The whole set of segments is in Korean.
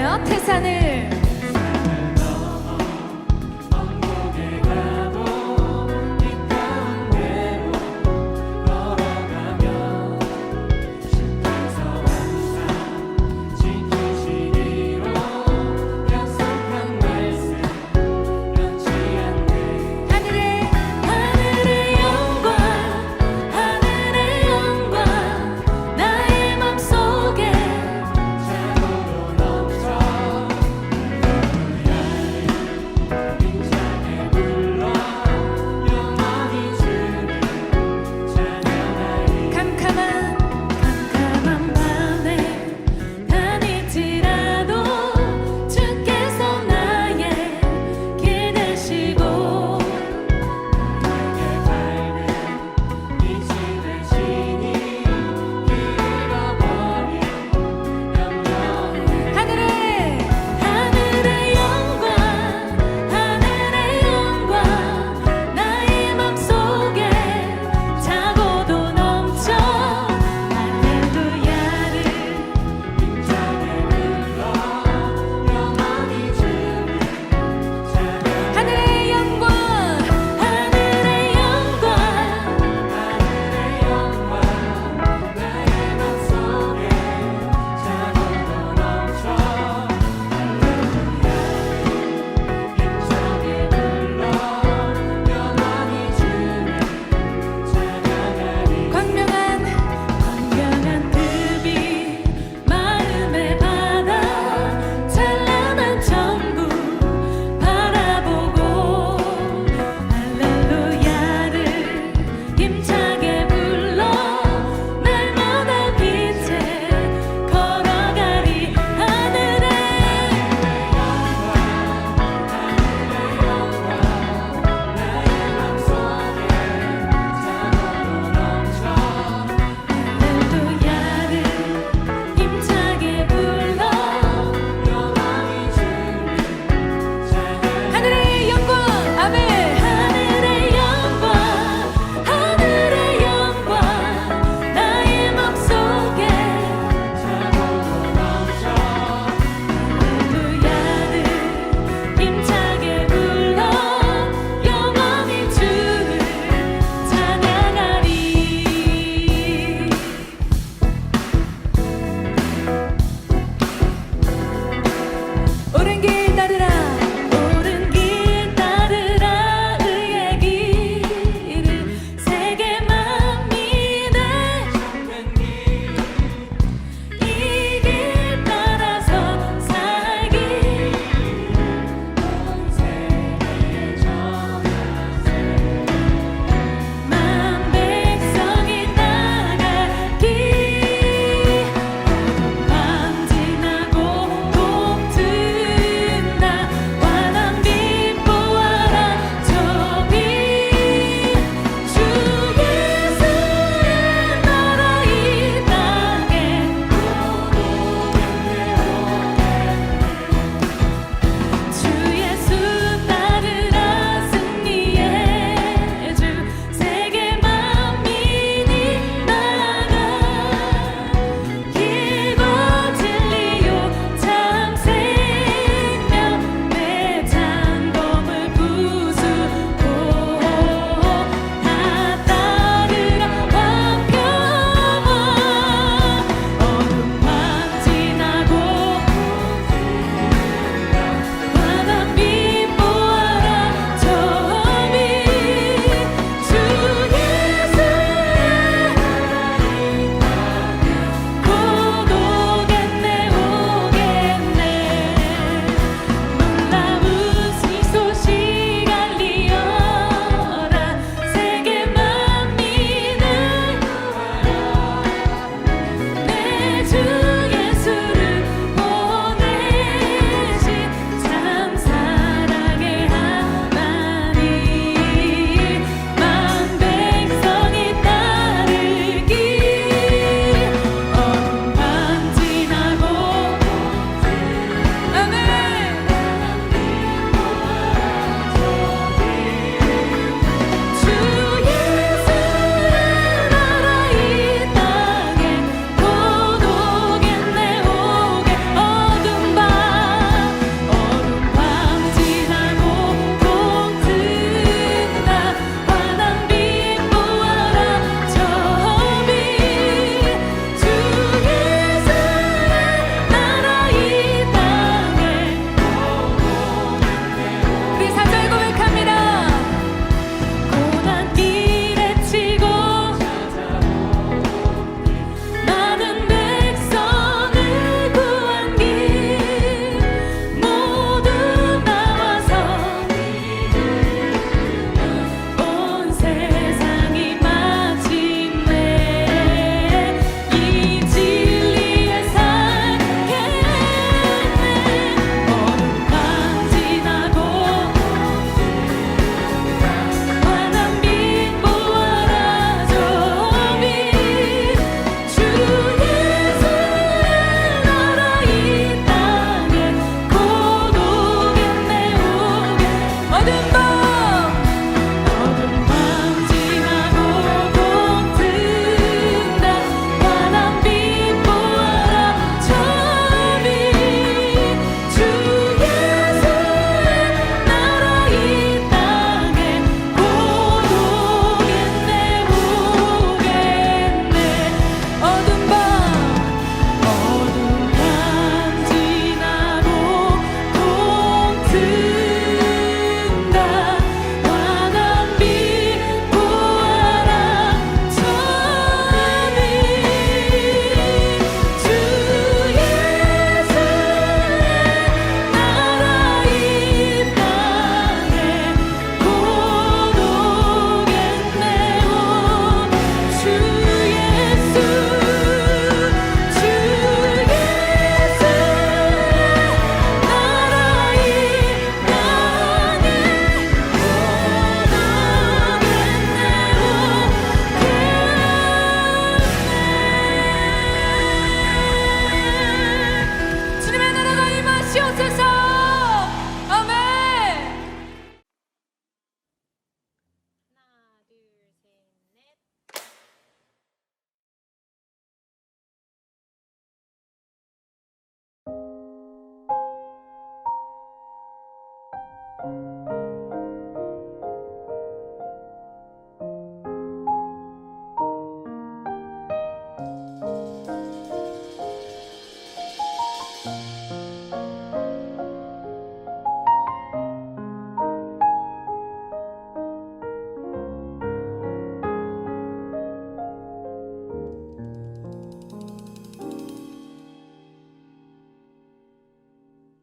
불러요. 태산을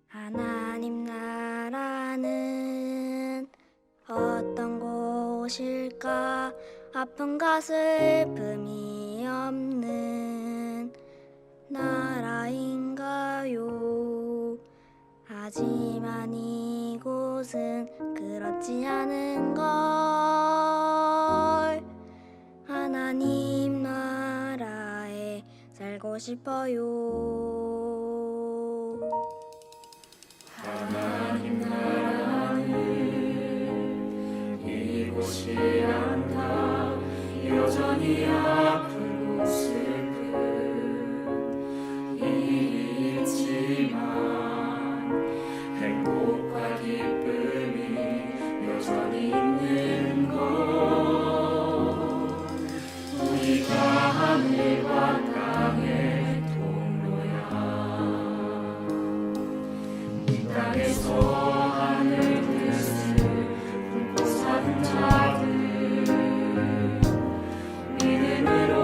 하나님 나라는 어떤 곳일까? 아픔과 슬픔이 없는 나라인가요? 하지만 이곳은 그렇지 않은 걸. 하나님 나라에 살고 싶어요. 하나님 나라는 이곳이 않다. 여전히 아프고 슬픈 일이 있지만 행복과 기쁨이 여전히 있는 것. 우리가 하늘과 땅의 통로야. 이 땅에서 하늘 뜻을 품고 사는 자들, 믿음으로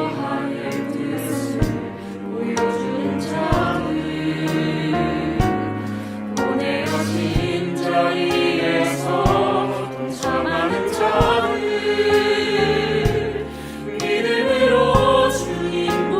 하늘 뜻을 보여주는 자들, 보내어진 자리에서 동참하는 자들, 믿음으로 주님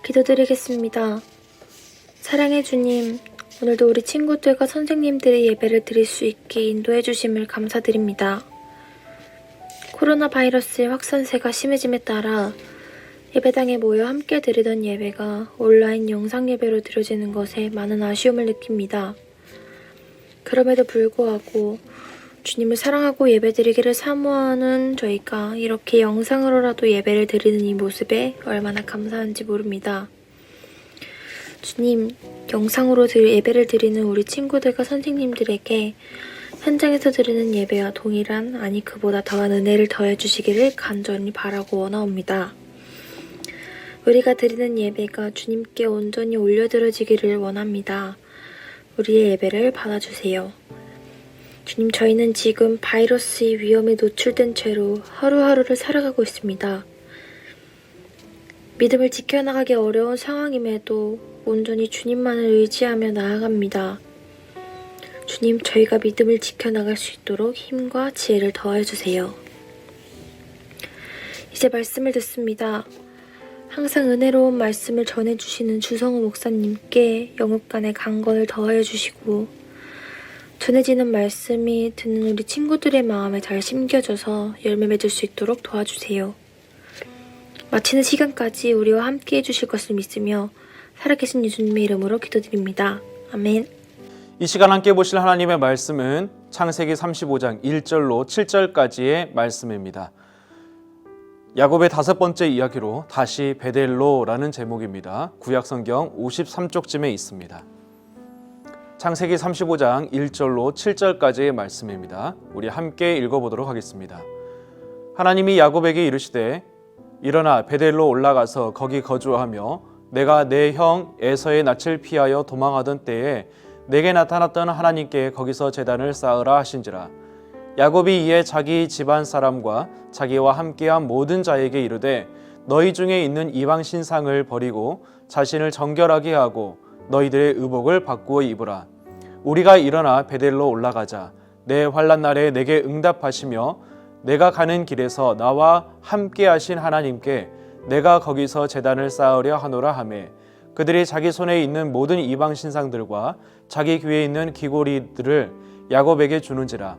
기도드리겠습니다. 사랑의 주님, 오늘도 우리 친구들과 선생님들의 예배를 드릴 수 있게 인도해 주심을 감사드립니다. 코로나 바이러스의 확산세가 심해짐에 따라 예배당에 모여 함께 드리던 예배가 온라인 영상 예배로 드려지는 것에 많은 아쉬움을 느낍니다. 그럼에도 불구하고 주님을 사랑하고 예배드리기를 사모하는 저희가 이렇게 영상으로라도 예배를 드리는 이 모습에 얼마나 감사한지 모릅니다. 주님, 영상으로 예배를 드리는 우리 친구들과 선생님들에게 현장에서 드리는 예배와 동일한, 아니 그보다 더한 은혜를 더해 주시기를 간절히 바라고 원하옵니다. 우리가 드리는 예배가 주님께 온전히 올려드려지기를 원합니다. 우리의 예배를 받아주세요. 주님, 저희는 지금 바이러스의 위험에 노출된 채로 하루하루를 살아가고 있습니다. 믿음을 지켜나가기 어려운 상황임에도 온전히 주님만을 의지하며 나아갑니다. 주님, 저희가 믿음을 지켜나갈 수 있도록 힘과 지혜를 더해주세요. 이제 말씀을 듣습니다. 항상 은혜로운 말씀을 전해주시는 주성우 목사님께 영육간의 강건을 더해주시고 전해지는 말씀이 듣는 우리 친구들의 마음에 잘 심겨져서 열매 맺을 수 있도록 도와주세요. 마치는 시간까지 우리와 함께 해주실 것을 믿으며 살아계신 예수님의 이름으로 기도드립니다. 아멘. 이 시간 함께 보실 하나님의 말씀은 창세기 35장 1절로 7절까지의 말씀입니다. 야곱의 5번째 이야기로 다시 베델로라는 제목입니다. 구약성경 53쪽쯤에 있습니다. 창세기 35장 1절로 7절까지의 말씀입니다. 우리 함께 읽어보도록 하겠습니다. 하나님이 야곱에게 이르시되 일어나 베델로 올라가서 거기 거주하며 내가 내 형 에서의 낯을 피하여 도망하던 때에 내게 나타났던 하나님께 거기서 제단을 쌓으라 하신지라. 야곱이 이에 자기 집안 사람과 자기와 함께한 모든 자에게 이르되 너희 중에 있는 이방 신상을 버리고 자신을 정결하게 하고 너희들의 의복을 바꾸어 입으라. 우리가 일어나 베델로 올라가자. 내 환난 날에 내게 응답하시며 내가 가는 길에서 나와 함께 하신 하나님께 내가 거기서 제단을 쌓으려 하노라 하매 그들이 자기 손에 있는 모든 이방 신상들과 자기 귀에 있는 귀고리들을 야곱에게 주는지라.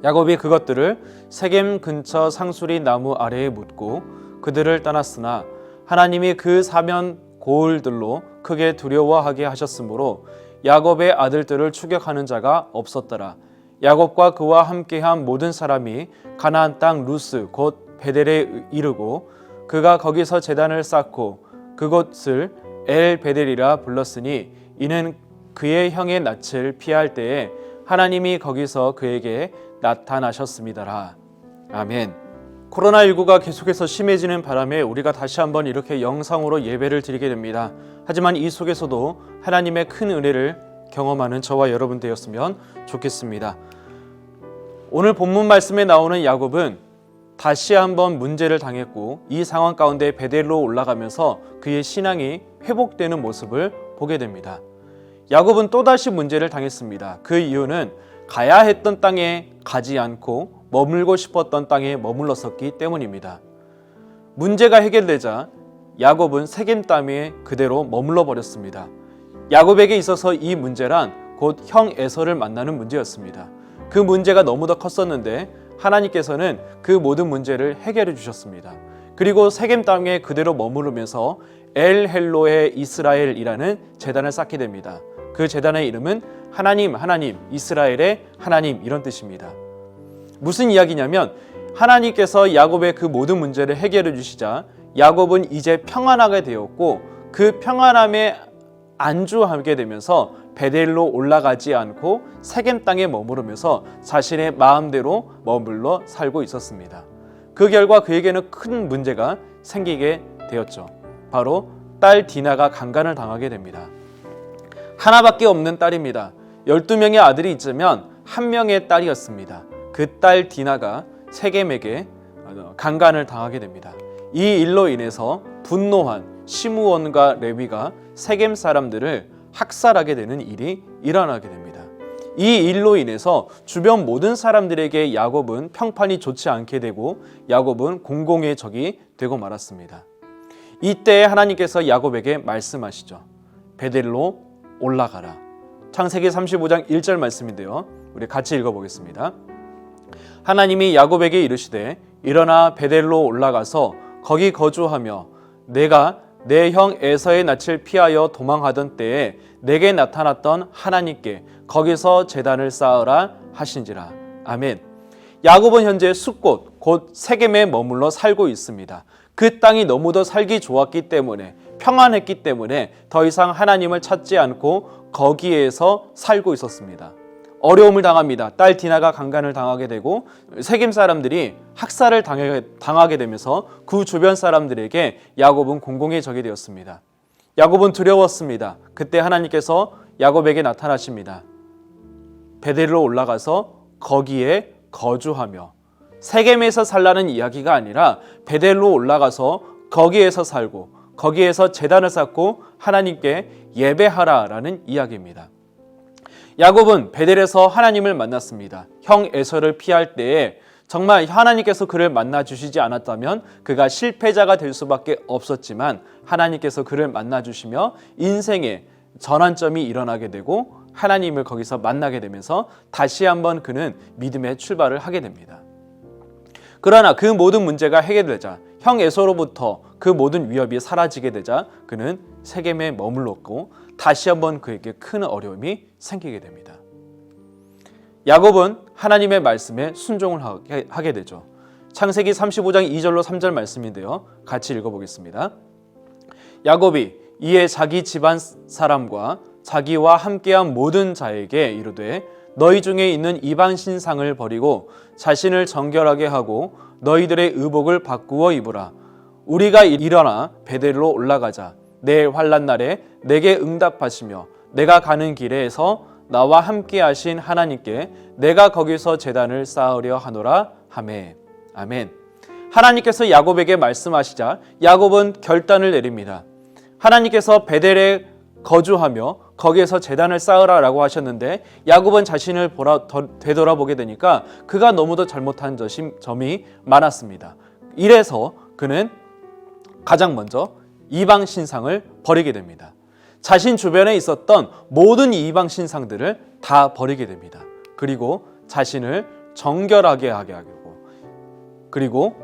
야곱이 그것들을 세겜 근처 상수리 나무 아래에 묻고 그들을 떠났으나 하나님이 그 사면 고을들로 크게 두려워하게 하셨으므로 야곱의 아들들을 추격하는 자가 없었더라. 야곱과 그와 함께한 모든 사람이 가나안 땅 루스 곧 베델에 이르고 그가 거기서 제단을 쌓고 그곳을 엘 베델이라 불렀으니 이는 그의 형의 낯을 피할 때에 하나님이 거기서 그에게 나타나셨습니다라. 아멘. 코로나19가 계속해서 심해지는 바람에 우리가 다시 한번 이렇게 영상으로 예배를 드리게 됩니다. 하지만 이 속에서도 하나님의 큰 은혜를 경험하는 저와 여러분 되었으면 좋겠습니다. 오늘 본문 말씀에 나오는 야곱은 다시 한번 문제를 당했고 이 상황 가운데 베델로 올라가면서 그의 신앙이 회복되는 모습을 보게 됩니다. 야곱은 또다시 문제를 당했습니다. 그 이유는 가야 했던 땅에 가지 않고 머물고 싶었던 땅에 머물렀었기 때문입니다. 문제가 해결되자 야곱은 세겜 땅에 그대로 머물러 버렸습니다. 야곱에게 있어서 이 문제란 곧 형 에서를 만나는 문제였습니다. 그 문제가 너무도 컸었는데 하나님께서는 그 모든 문제를 해결해 주셨습니다. 그리고 세겜 땅에 그대로 머무르면서 엘 헬로의 이스라엘이라는 제단을 쌓게 됩니다. 그 제단의 이름은 하나님, 이스라엘의 하나님 이런 뜻입니다. 무슨 이야기냐면 하나님께서 야곱의 그 모든 문제를 해결해 주시자 야곱은 이제 평안하게 되었고 그 평안함에 안주하게 되면서 베델로 올라가지 않고 세겜 땅에 머무르면서 자신의 마음대로 머물러 살고 있었습니다. 그 결과 그에게는 큰 문제가 생기게 되었죠. 바로 딸 디나가 강간을 당하게 됩니다. 하나밖에 없는 딸입니다. 12명의 아들이 있으면 한 명의 딸이었습니다. 그 딸 디나가 세겜에게 강간을 당하게 됩니다. 이 일로 인해서 분노한 시므온과 레위가 세겜 사람들을 학살하게 되는 일이 일어나게 됩니다. 이 일로 인해서 주변 모든 사람들에게 야곱은 평판이 좋지 않게 되고 야곱은 공공의 적이 되고 말았습니다. 이때 하나님께서 야곱에게 말씀하시죠. 베델로 올라가라. 창세기 35장 1절 말씀인데요. 우리 같이 읽어보겠습니다. 하나님이 야곱에게 이르시되 일어나 베델로 올라가서 거기 거주하며 내가 내 형 에서의 낯을 피하여 도망하던 때에 내게 나타났던 하나님께 거기서 제단을 쌓으라 하신지라. 아멘. 야곱은 현재 숫곳 곧 세겜에 머물러 살고 있습니다. 그 땅이 너무도 살기 좋았기 때문에, 평안했기 때문에 더 이상 하나님을 찾지 않고 거기에서 살고 있었습니다. 어려움을 당합니다. 딸 디나가 강간을 당하게 되고 세겜 사람들이 학살을 당하게 되면서 그 주변 사람들에게 야곱은 공공의 적이 되었습니다. 야곱은 두려웠습니다. 그때 하나님께서 야곱에게 나타나십니다. 베델로 올라가서 거기에 거주하며, 세겜에서 살라는 이야기가 아니라 베델로 올라가서 거기에서 살고 거기에서 제단을 쌓고 하나님께 예배하라라는 이야기입니다. 야곱은 베델에서 하나님을 만났습니다. 형 에서를 피할 때에 정말 하나님께서 그를 만나 주시지 않았다면 그가 실패자가 될 수밖에 없었지만 하나님께서 그를 만나 주시며 인생의 전환점이 일어나게 되고 하나님을 거기서 만나게 되면서 다시 한번 그는 믿음의 출발을 하게 됩니다. 그러나 그 모든 문제가 해결되자, 형 에서로부터 그 모든 위협이 사라지게 되자 그는 세겜에 머물렀고 다시 한번 그에게 큰 어려움이 생기게 됩니다. 야곱은 하나님의 말씀에 순종을 하게 되죠. 창세기 35장 2절로 3절 말씀인데요. 같이 읽어보겠습니다. 야곱이 이에 자기 집안 사람과 자기와 함께한 모든 자에게 이르되 너희 중에 있는 이방 신상을 버리고 자신을 정결하게 하고 너희들의 의복을 바꾸어 입으라. 우리가 일어나 베델로 올라가자. 내일 환난 날에 내게 응답하시며 내가 가는 길에서 나와 함께 하신 하나님께 내가 거기서 제단을 쌓으려 하노라 하매. 아멘. 하나님께서 야곱에게 말씀하시자 야곱은 결단을 내립니다. 하나님께서 베델에 거주하며 거기에서 제단을 쌓으라라고 하셨는데 야곱은 자신을 되돌아보게 되니까 그가 너무도 잘못한 점이 많았습니다. 이래서 그는 가장 먼저 이방 신상을 버리게 됩니다. 자신 주변에 있었던 모든 이방 신상들을 다 버리게 됩니다. 그리고 자신을 정결하게 하게 하고 그리고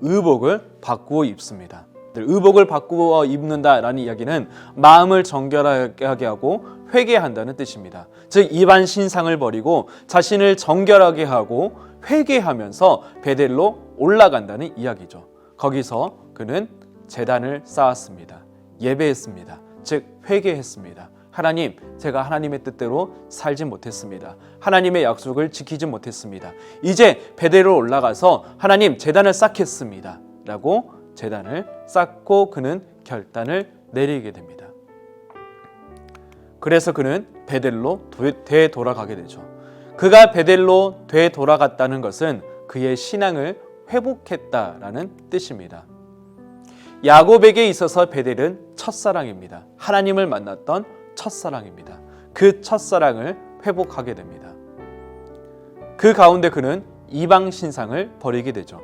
의복을 바꾸어 입습니다. 의복을 바꾸어 입는다라는 이야기는 마음을 정결하게 하고 회개한다는 뜻입니다. 즉 이방 신상을 버리고 자신을 정결하게 하고 회개하면서 베델로 올라간다는 이야기죠. 거기서 그는 제단을 쌓았습니다. 예배했습니다. 즉 회개했습니다. 하나님, 제가 하나님의 뜻대로 살지 못했습니다. 하나님의 약속을 지키지 못했습니다. 이제 베델로 올라가서 하나님 제단을 쌓겠습니다. 라고 제단을 쌓고 그는 결단을 내리게 됩니다. 그래서 그는 베델로 되돌아가게 되죠. 그가 베델로 되돌아갔다는 것은 그의 신앙을 회복했다라는 뜻입니다. 야곱에게 있어서 베델은 첫사랑입니다. 하나님을 만났던 첫사랑입니다. 그 첫사랑을 회복하게 됩니다. 그 가운데 그는 이방 신상을 버리게 되죠.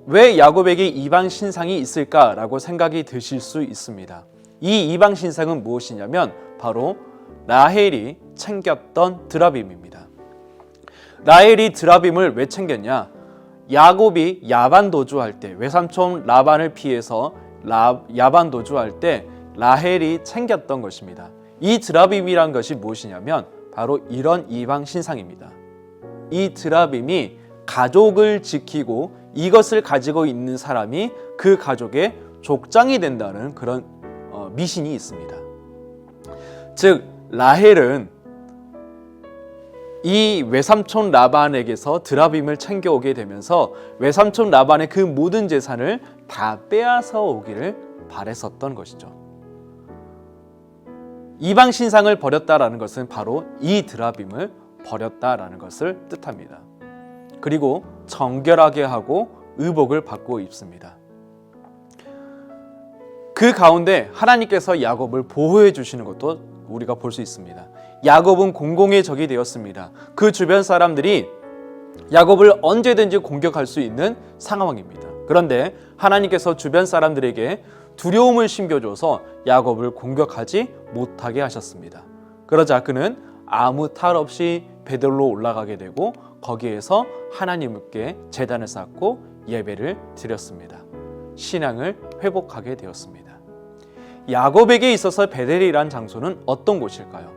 왜 야곱에게 이방 신상이 있을까라고 생각이 드실 수 있습니다. 이 이방 신상은 무엇이냐면 바로 라헬이 챙겼던 드라빔입니다. 라헬이 드라빔을 왜 챙겼냐? 야곱이 야반 도주할 때, 외삼촌 라반을 피해서 야반 도주할 때 라헬이 챙겼던 것입니다. 이 드라빔이란 것이 무엇이냐면 바로 이런 이방 신상입니다. 이 드라빔이 가족을 지키고 이것을 가지고 있는 사람이 그 가족의 족장이 된다는 그런 미신이 있습니다. 즉 라헬은 이 외삼촌 라반에게서 드라빔을 챙겨오게 되면서 외삼촌 라반의 그 모든 재산을 다 빼앗아 오기를 바랬었던 것이죠. 이방 신상을 버렸다라는 것은 바로 이 드라빔을 버렸다라는 것을 뜻합니다. 그리고 정결하게 하고 의복을 바꾸어 입습니다. 그 가운데 하나님께서 야곱을 보호해 주시는 것도 우리가 볼 수 있습니다. 야곱은 공공의 적이 되었습니다. 그 주변 사람들이 야곱을 언제든지 공격할 수 있는 상황입니다. 그런데 하나님께서 주변 사람들에게 두려움을 심겨줘서 야곱을 공격하지 못하게 하셨습니다. 그러자 그는 아무 탈 없이 베델로 올라가게 되고 거기에서 하나님께 제단을 쌓고 예배를 드렸습니다. 신앙을 회복하게 되었습니다. 야곱에게 있어서 베델이란 장소는 어떤 곳일까요?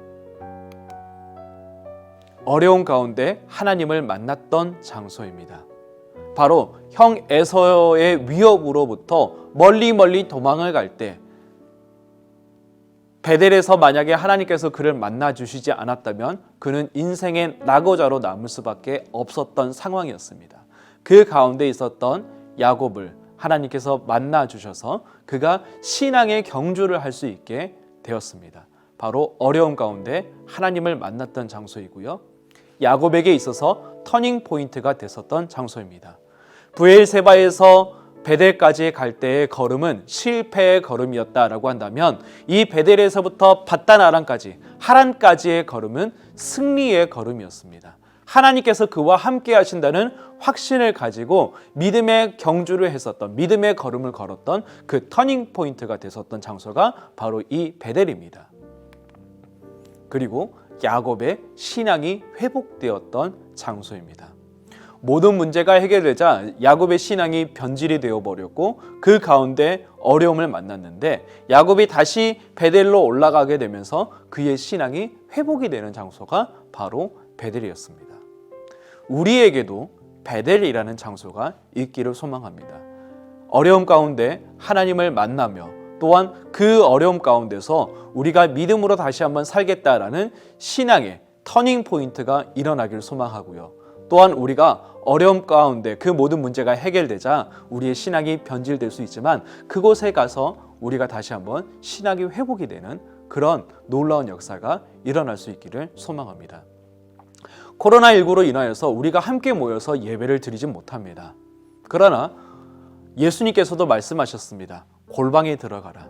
어려운 가운데 하나님을 만났던 장소입니다. 바로 형 에서의 위협으로부터 멀리 도망을 갈 때 베델에서 만약에 하나님께서 그를 만나 주시지 않았다면 그는 인생의 낙오자로 남을 수밖에 없었던 상황이었습니다. 그 가운데 있었던 야곱을 하나님께서 만나 주셔서 그가 신앙의 경주를 할 수 있게 되었습니다. 바로 어려움 가운데 하나님을 만났던 장소이고요. 야곱에게 있어서 터닝 포인트가 됐었던 장소입니다. 브엘세바에서 베델까지 갈 때의 걸음은 실패의 걸음이었다라고 한다면 이 베델에서부터 밧단 하란까지의 걸음은 승리의 걸음이었습니다. 하나님께서 그와 함께 하신다는 확신을 가지고 믿음의 경주를 했었던, 믿음의 걸음을 걸었던 그 터닝 포인트가 됐었던 장소가 바로 이 베델입니다. 그리고 야곱의 신앙이 회복되었던 장소입니다. 모든 문제가 해결되자 야곱의 신앙이 변질이 되어버렸고 그 가운데 어려움을 만났는데 야곱이 다시 베델로 올라가게 되면서 그의 신앙이 회복이 되는 장소가 바로 베델이었습니다. 우리에게도 베델이라는 장소가 있기를 소망합니다. 어려움 가운데 하나님을 만나며 또한 그 어려움 가운데서 우리가 믿음으로 다시 한번 살겠다라는 신앙의 터닝 포인트가 일어나기를 소망하고요. 또한 우리가 어려움 가운데 그 모든 문제가 해결되자 우리의 신앙이 변질될 수 있지만 그곳에 가서 우리가 다시 한번 신앙이 회복이 되는 그런 놀라운 역사가 일어날 수 있기를 소망합니다. 코로나19로 인하여서 우리가 함께 모여서 예배를 드리지 못합니다. 그러나 예수님께서도 말씀하셨습니다. 골방에 들어가라.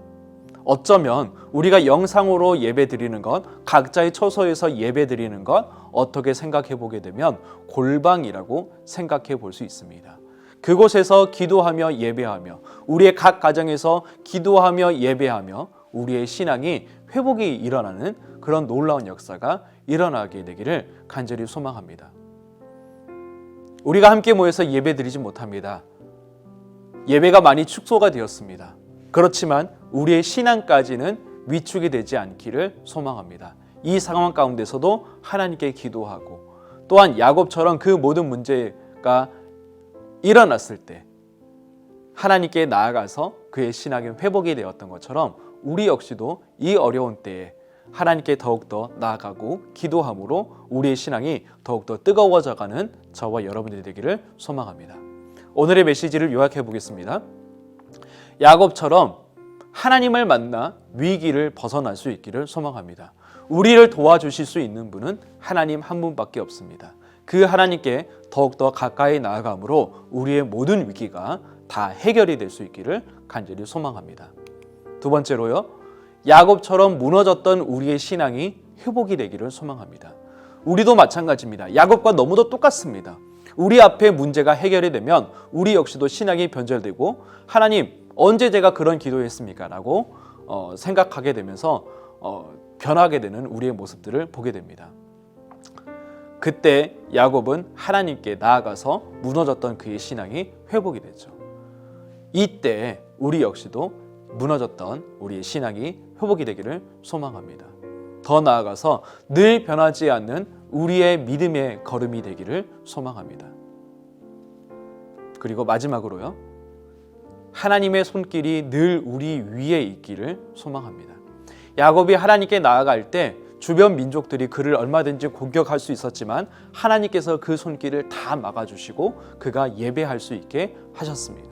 어쩌면 우리가 영상으로 예배 드리는 것, 각자의 처소에서 예배 드리는 것 어떻게 생각해 보게 되면 골방이라고 생각해 볼 수 있습니다. 그곳에서 기도하며 예배하며 우리의 각 가정에서 기도하며 예배하며 우리의 신앙이 회복이 일어나는 그런 놀라운 역사가 일어나게 되기를 간절히 소망합니다. 우리가 함께 모여서 예배 드리지 못합니다. 예배가 많이 축소가 되었습니다. 그렇지만 우리의 신앙까지는 위축이 되지 않기를 소망합니다. 이 상황 가운데서도 하나님께 기도하고 또한 야곱처럼 그 모든 문제가 일어났을 때 하나님께 나아가서 그의 신앙이 회복이 되었던 것처럼 우리 역시도 이 어려운 때에 하나님께 더욱더 나아가고 기도함으로 우리의 신앙이 더욱더 뜨거워져가는 저와 여러분들이 되기를 소망합니다. 오늘의 메시지를 요약해 보겠습니다. 야곱처럼 하나님을 만나 위기를 벗어날 수 있기를 소망합니다. 우리를 도와주실 수 있는 분은 하나님 한 분밖에 없습니다. 그 하나님께 더욱더 가까이 나아감으로 우리의 모든 위기가 다 해결이 될 수 있기를 간절히 소망합니다. 두 번째로요, 야곱처럼 무너졌던 우리의 신앙이 회복이 되기를 소망합니다. 우리도 마찬가지입니다. 야곱과 너무도 똑같습니다. 우리 앞에 문제가 해결이 되면 우리 역시도 신앙이 변절되고 하나님 언제 제가 그런 기도했습니까? 라고 생각하게 되면서 변하게 되는 우리의 모습들을 보게 됩니다. 그때 야곱은 하나님께 나아가서 무너졌던 그의 신앙이 회복이 됐죠. 이때 우리 역시도 무너졌던 우리의 신앙이 회복이 되기를 소망합니다. 더 나아가서 늘 변하지 않는 우리의 믿음의 걸음이 되기를 소망합니다. 그리고 마지막으로요, 하나님의 손길이 늘 우리 위에 있기를 소망합니다. 야곱이 하나님께 나아갈 때 주변 민족들이 그를 얼마든지 공격할 수 있었지만 하나님께서 그 손길을 다 막아주시고 그가 예배할 수 있게 하셨습니다.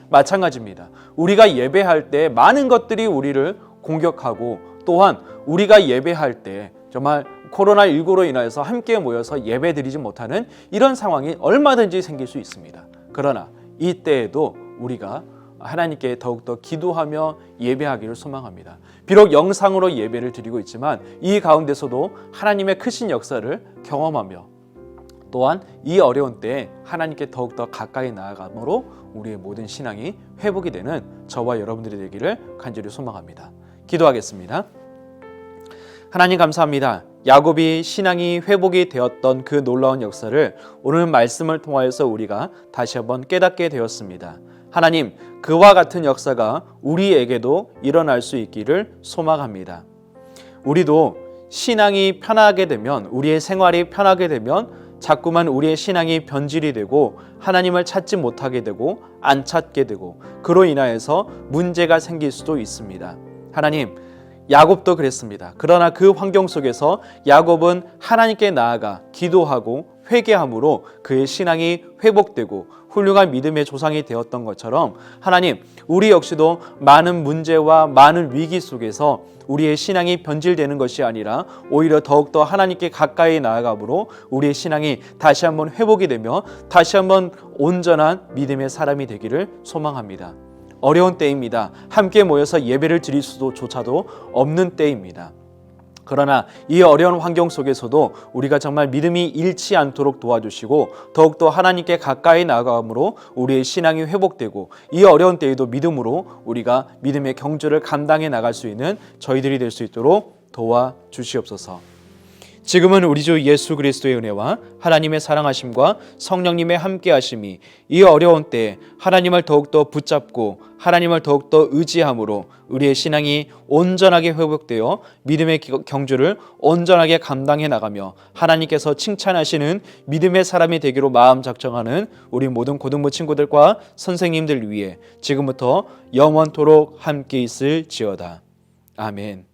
마찬가지입니다. 우리가 예배할 때 많은 것들이 우리를 공격하고 또한 우리가 예배할 때 정말 코로나19로 인하여서 함께 모여서 예배드리지 못하는 이런 상황이 얼마든지 생길 수 있습니다. 그러나 이때에도 우리가 하나님께 더욱더 기도하며 예배하기를 소망합니다. 비록 영상으로 예배를 드리고 있지만 이 가운데서도 하나님의 크신 역사를 경험하며 또한 이 어려운 때에 하나님께 더욱더 가까이 나아감으로 우리의 모든 신앙이 회복이 되는 저와 여러분들이 되기를 간절히 소망합니다. 기도하겠습니다. 하나님 감사합니다. 야곱이 신앙이 회복이 되었던 그 놀라운 역사를 오늘 말씀을 통하여서 우리가 다시 한번 깨닫게 되었습니다. 하나님, 그와 같은 역사가 우리에게도 일어날 수 있기를 소망합니다. 우리도 신앙이 편하게 되면, 우리의 생활이 편하게 되면 자꾸만 우리의 신앙이 변질이 되고 하나님을 찾지 못하게 되고 안 찾게 되고 그로 인하여서 문제가 생길 수도 있습니다. 하나님, 야곱도 그랬습니다. 그러나 그 환경 속에서 야곱은 하나님께 나아가 기도하고 회개함으로 그의 신앙이 회복되고 훌륭한 믿음의 조상이 되었던 것처럼 하나님, 우리 역시도 많은 문제와 많은 위기 속에서 우리의 신앙이 변질되는 것이 아니라 오히려 더욱더 하나님께 가까이 나아감으로 우리의 신앙이 다시 한번 회복이 되며 다시 한번 온전한 믿음의 사람이 되기를 소망합니다. 어려운 때입니다. 함께 모여서 예배를 드릴 수조차도 없는 때입니다. 그러나 이 어려운 환경 속에서도 우리가 정말 믿음이 잃지 않도록 도와주시고 더욱더 하나님께 가까이 나아감으로 우리의 신앙이 회복되고 이 어려운 때에도 믿음으로 우리가 믿음의 경주를 감당해 나갈 수 있는 저희들이 될 수 있도록 도와주시옵소서. 지금은 우리 주 예수 그리스도의 은혜와 하나님의 사랑하심과 성령님의 함께하심이 이 어려운 때에 하나님을 더욱더 붙잡고 하나님을 더욱더 의지함으로 우리의 신앙이 온전하게 회복되어 믿음의 경주를 온전하게 감당해 나가며 하나님께서 칭찬하시는 믿음의 사람이 되기로 마음 작정하는 우리 모든 고등부 친구들과 선생님들 위해 지금부터 영원토록 함께 있을지어다. 아멘.